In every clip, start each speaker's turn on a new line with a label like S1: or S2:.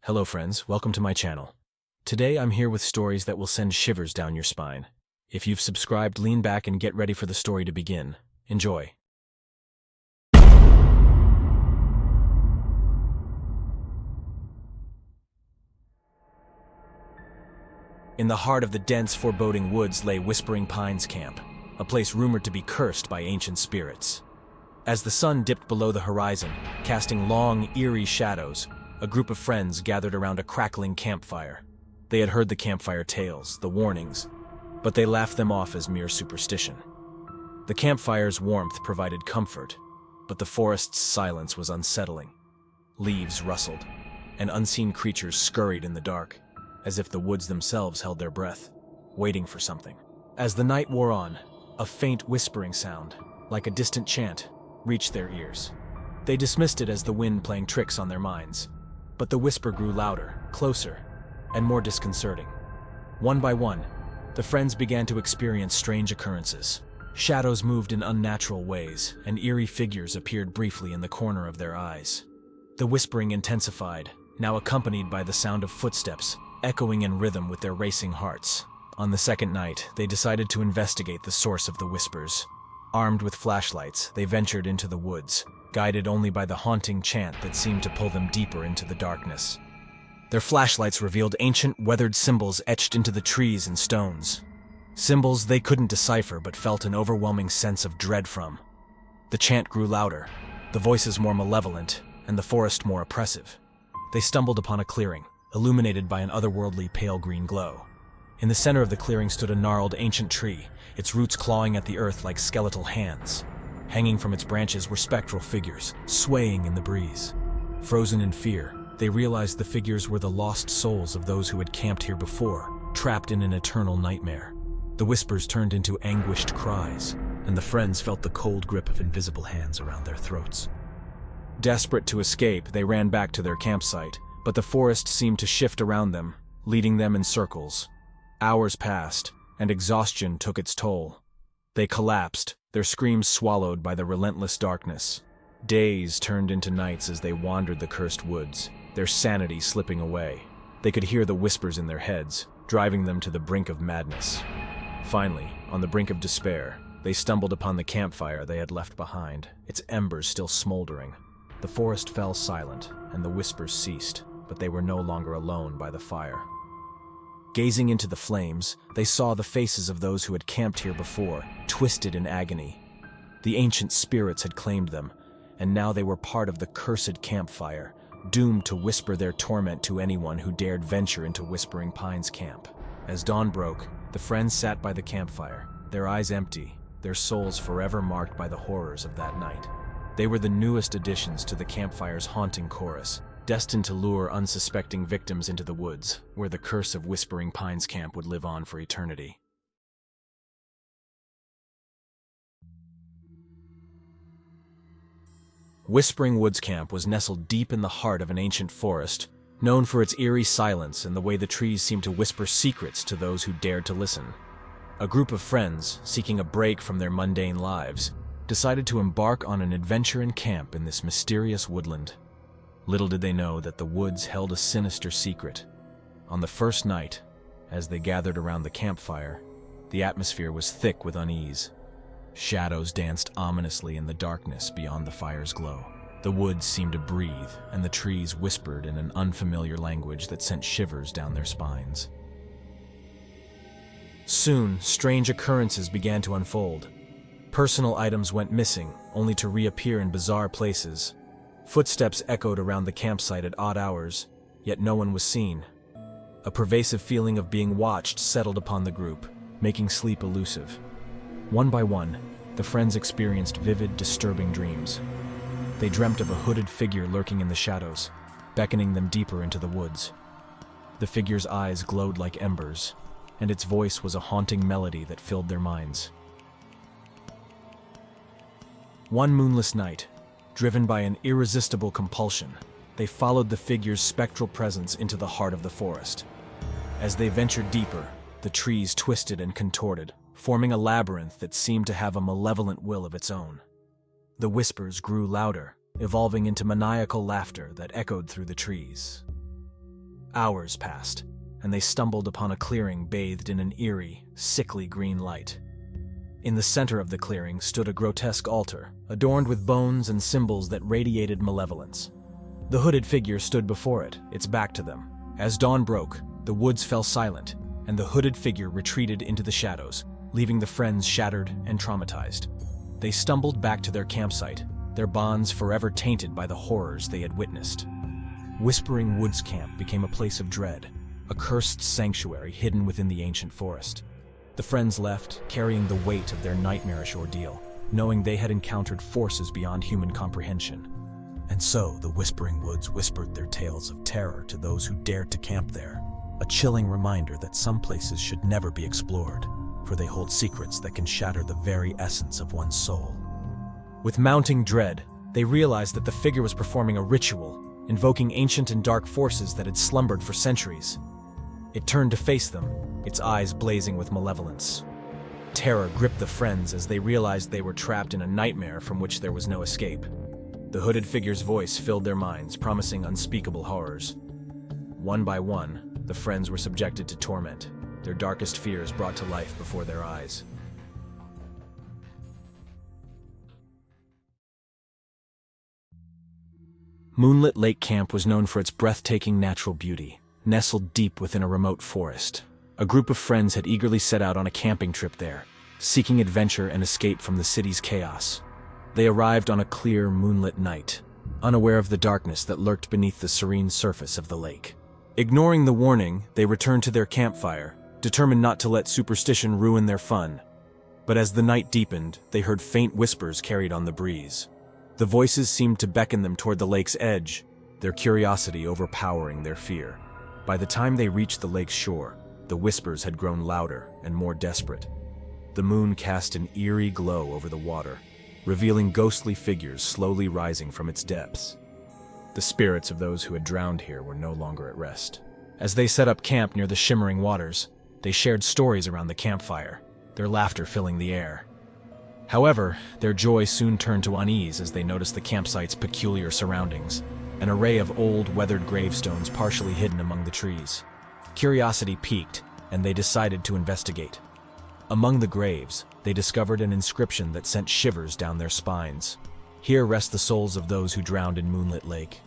S1: Hello friends, welcome to my channel. Today I'm here with stories that will send shivers down your spine. If you've subscribed, lean back and get ready for the story to begin. Enjoy. In the heart of the dense, foreboding woods lay Whispering Pines Camp, a place rumored to be cursed by ancient spirits. As the sun dipped below the horizon, casting long, eerie shadows, a group of friends gathered around a crackling campfire. They had heard the campfire tales, the warnings, but they laughed them off as mere superstition. The campfire's warmth provided comfort, but the forest's silence was unsettling. Leaves rustled, and unseen creatures scurried in the dark, as if the woods themselves held their breath, waiting for something. As the night wore on, a faint whispering sound, like a distant chant, reached their ears. They dismissed it as the wind playing tricks on their minds. But the whisper grew louder, closer, and more disconcerting. One by one, the friends began to experience strange occurrences. Shadows moved in unnatural ways, and eerie figures appeared briefly in the corner of their eyes. The whispering intensified, now accompanied by the sound of footsteps, echoing in rhythm with their racing hearts. On the second night, they decided to investigate the source of the whispers. Armed with flashlights, they ventured into the woods, guided only by the haunting chant that seemed to pull them deeper into the darkness. Their flashlights revealed ancient, weathered symbols etched into the trees and stones. Symbols they couldn't decipher but felt an overwhelming sense of dread from. The chant grew louder, the voices more malevolent, and the forest more oppressive. They stumbled upon a clearing, illuminated by an otherworldly pale green glow. In the center of the clearing stood a gnarled ancient tree, its roots clawing at the earth like skeletal hands. Hanging from its branches were spectral figures, swaying in the breeze. Frozen in fear, they realized the figures were the lost souls of those who had camped here before, trapped in an eternal nightmare. The whispers turned into anguished cries, and the friends felt the cold grip of invisible hands around their throats. Desperate to escape, they ran back to their campsite, but the forest seemed to shift around them, leading them in circles. Hours passed, and exhaustion took its toll. They collapsed, their screams swallowed by the relentless darkness. Days turned into nights as they wandered the cursed woods, their sanity slipping away. They could hear the whispers in their heads, driving them to the brink of madness. Finally, on the brink of despair, they stumbled upon the campfire they had left behind, its embers still smoldering. The forest fell silent, and the whispers ceased, but they were no longer alone by the fire. Gazing into the flames, they saw the faces of those who had camped here before, twisted in agony. The ancient spirits had claimed them, and now they were part of the cursed campfire, doomed to whisper their torment to anyone who dared venture into Whispering Pines Camp. As dawn broke, the friends sat by the campfire, their eyes empty, their souls forever marked by the horrors of that night. They were the newest additions to the campfire's haunting chorus, destined to lure unsuspecting victims into the woods, where the curse of Whispering Pines Camp would live on for eternity. Whispering Woods Camp was nestled deep in the heart of an ancient forest, known for its eerie silence and the way the trees seemed to whisper secrets to those who dared to listen. A group of friends, seeking a break from their mundane lives, decided to embark on an adventure in camp in this mysterious woodland. Little did they know that the woods held a sinister secret. On the first night, as they gathered around the campfire, the atmosphere was thick with unease. Shadows danced ominously in the darkness beyond the fire's glow. The woods seemed to breathe, and the trees whispered in an unfamiliar language that sent shivers down their spines. Soon, strange occurrences began to unfold. Personal items went missing, only to reappear in bizarre places. Footsteps echoed around the campsite at odd hours, yet no one was seen. A pervasive feeling of being watched settled upon the group, making sleep elusive. One by one, the friends experienced vivid, disturbing dreams. They dreamt of a hooded figure lurking in the shadows, beckoning them deeper into the woods. The figure's eyes glowed like embers, and its voice was a haunting melody that filled their minds. One moonless night, driven by an irresistible compulsion, they followed the figure's spectral presence into the heart of the forest. As they ventured deeper, the trees twisted and contorted, forming a labyrinth that seemed to have a malevolent will of its own. The whispers grew louder, evolving into maniacal laughter that echoed through the trees. Hours passed, and they stumbled upon a clearing bathed in an eerie, sickly green light. In the center of the clearing stood a grotesque altar, adorned with bones and symbols that radiated malevolence. The hooded figure stood before it, its back to them. As dawn broke, the woods fell silent, and the hooded figure retreated into the shadows, leaving the friends shattered and traumatized. They stumbled back to their campsite, their bonds forever tainted by the horrors they had witnessed. Whispering Woods Camp became a place of dread, a cursed sanctuary hidden within the ancient forest. The friends left, carrying the weight of their nightmarish ordeal, knowing they had encountered forces beyond human comprehension. And so the Whispering Woods whispered their tales of terror to those who dared to camp there, a chilling reminder that some places should never be explored, for they hold secrets that can shatter the very essence of one's soul. With mounting dread, they realized that the figure was performing a ritual, invoking ancient and dark forces that had slumbered for centuries. It turned to face them, its eyes blazing with malevolence. Terror gripped the friends as they realized they were trapped in a nightmare from which there was no escape. The hooded figure's voice filled their minds, promising unspeakable horrors. One by one, the friends were subjected to torment, their darkest fears brought to life before their eyes. Moonlit Lake Camp was known for its breathtaking natural beauty. Nestled deep within a remote forest, a group of friends had eagerly set out on a camping trip there, seeking adventure and escape from the city's chaos. They arrived on a clear, moonlit night, unaware of the darkness that lurked beneath the serene surface of the lake. Ignoring the warning, they returned to their campfire, determined not to let superstition ruin their fun. But as the night deepened, they heard faint whispers carried on the breeze. The voices seemed to beckon them toward the lake's edge, their curiosity overpowering their fear. By the time they reached the lake's shore, the whispers had grown louder and more desperate. The moon cast an eerie glow over the water, revealing ghostly figures slowly rising from its depths. The spirits of those who had drowned here were no longer at rest. As they set up camp near the shimmering waters, they shared stories around the campfire, their laughter filling the air. However, their joy soon turned to unease as they noticed the campsite's peculiar surroundings, an array of old, weathered gravestones partially hidden among the trees. Curiosity piqued, and they decided to investigate. Among the graves, they discovered an inscription that sent shivers down their spines. Here rest the souls of those who drowned in Moonlit Lake.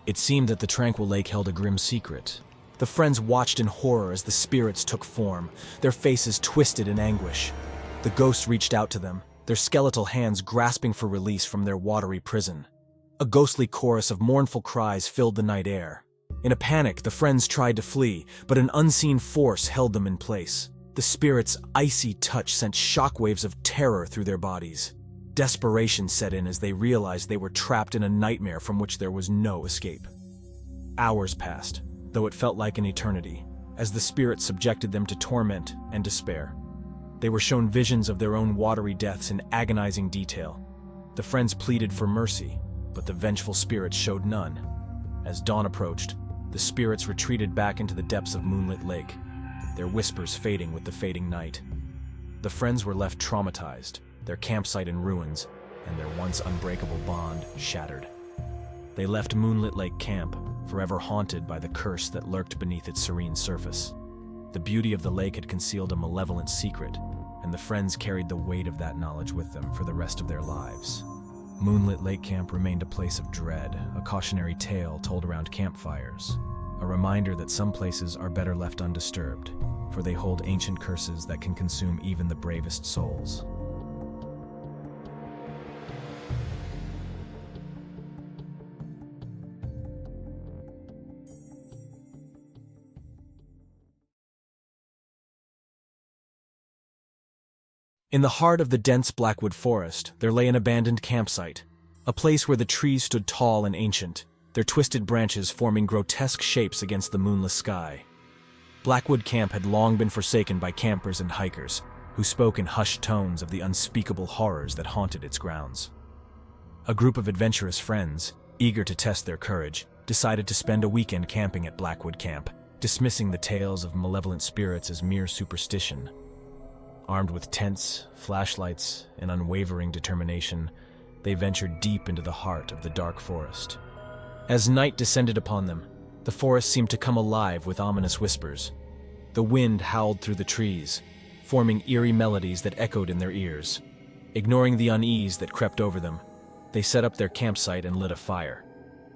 S1: It seemed that the tranquil lake held a grim secret. The friends watched in horror as the spirits took form, their faces twisted in anguish. The ghosts reached out to them, their skeletal hands grasping for release from their watery prison. A ghostly chorus of mournful cries filled the night air. In a panic, the friends tried to flee, but an unseen force held them in place. The spirit's icy touch sent shockwaves of terror through their bodies. Desperation set in as they realized they were trapped in a nightmare from which there was no escape. Hours passed, though it felt like an eternity, as the spirit subjected them to torment and despair. They were shown visions of their own watery deaths in agonizing detail. The friends pleaded for mercy, but the vengeful spirits showed none. As dawn approached, the spirits retreated back into the depths of Moonlit Lake, their whispers fading with the fading night. The friends were left traumatized, their campsite in ruins, and their once unbreakable bond shattered. They left Moonlit Lake Camp, forever haunted by the curse that lurked beneath its serene surface. The beauty of the lake had concealed a malevolent secret, and the friends carried the weight of that knowledge with them for the rest of their lives. Moonlit Lake Camp remained a place of dread, a cautionary tale told around campfires, a reminder that some places are better left undisturbed, for they hold ancient curses that can consume even the bravest souls. In the heart of the dense Blackwood forest, there lay an abandoned campsite, a place where the trees stood tall and ancient, their twisted branches forming grotesque shapes against the moonless sky. Blackwood Camp had long been forsaken by campers and hikers, who spoke in hushed tones of the unspeakable horrors that haunted its grounds. A group of adventurous friends, eager to test their courage, decided to spend a weekend camping at Blackwood Camp, dismissing the tales of malevolent spirits as mere superstition. Armed with tents, flashlights, and unwavering determination, they ventured deep into the heart of the dark forest. As night descended upon them, The forest seemed to come alive with ominous whispers. The wind howled through the trees, forming eerie melodies that echoed in their ears. Ignoring the unease that crept over them, they set up their campsite and lit a fire.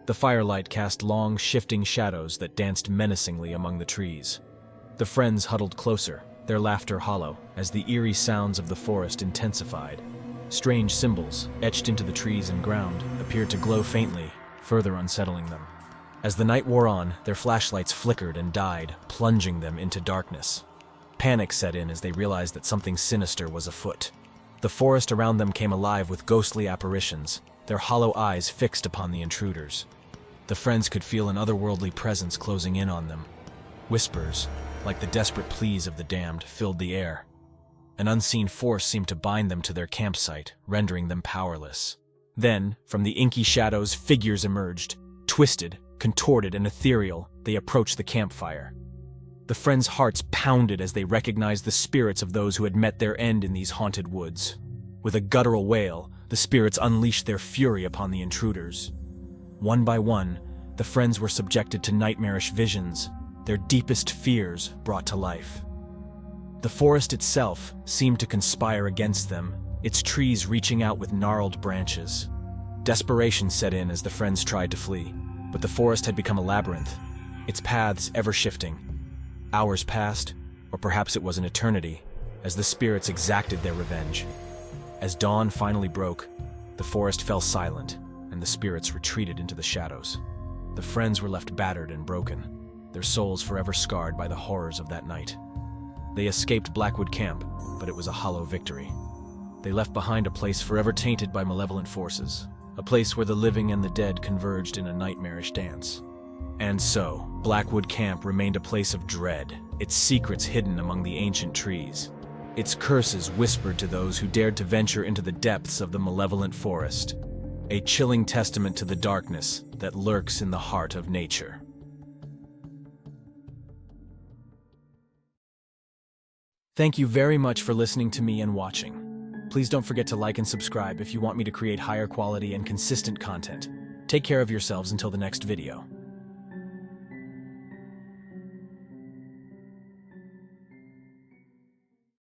S1: The firelight cast long, shifting shadows that danced menacingly among the trees. The friends huddled closer, their laughter hollow, as the eerie sounds of the forest intensified. Strange symbols, etched into the trees and ground, appeared to glow faintly, further unsettling them. As the night wore on, their flashlights flickered and died, plunging them into darkness. Panic set in as they realized that something sinister was afoot. The forest around them came alive with ghostly apparitions, their hollow eyes fixed upon the intruders. The friends could feel an otherworldly presence closing in on them. Whispers, like the desperate pleas of the damned, filled the air. An unseen force seemed to bind them to their campsite, rendering them powerless. Then, from the inky shadows, figures emerged. Twisted, contorted, and ethereal, they approached the campfire. The friends' hearts pounded as they recognized the spirits of those who had met their end in these haunted woods. With a guttural wail, the spirits unleashed their fury upon the intruders. One by one, the friends were subjected to nightmarish visions, their deepest fears brought to life. The forest itself seemed to conspire against them, its trees reaching out with gnarled branches. Desperation set in as the friends tried to flee, but the forest had become a labyrinth, its paths ever-shifting. Hours passed, or perhaps it was an eternity, as the spirits exacted their revenge. As dawn finally broke, the forest fell silent, and the spirits retreated into the shadows. The friends were left battered and broken, their souls forever scarred by the horrors of that night. They escaped Blackwood Camp, but it was a hollow victory. They left behind a place forever tainted by malevolent forces, a place where the living and the dead converged in a nightmarish dance. And so, Blackwood Camp remained a place of dread, its secrets hidden among the ancient trees. Its curses whispered to those who dared to venture into the depths of the malevolent forest, a chilling testament to the darkness that lurks in the heart of nature. Thank you very much for listening to me and watching. Please don't forget to like and subscribe if you want me to create higher quality and consistent content. Take care of yourselves until the next video.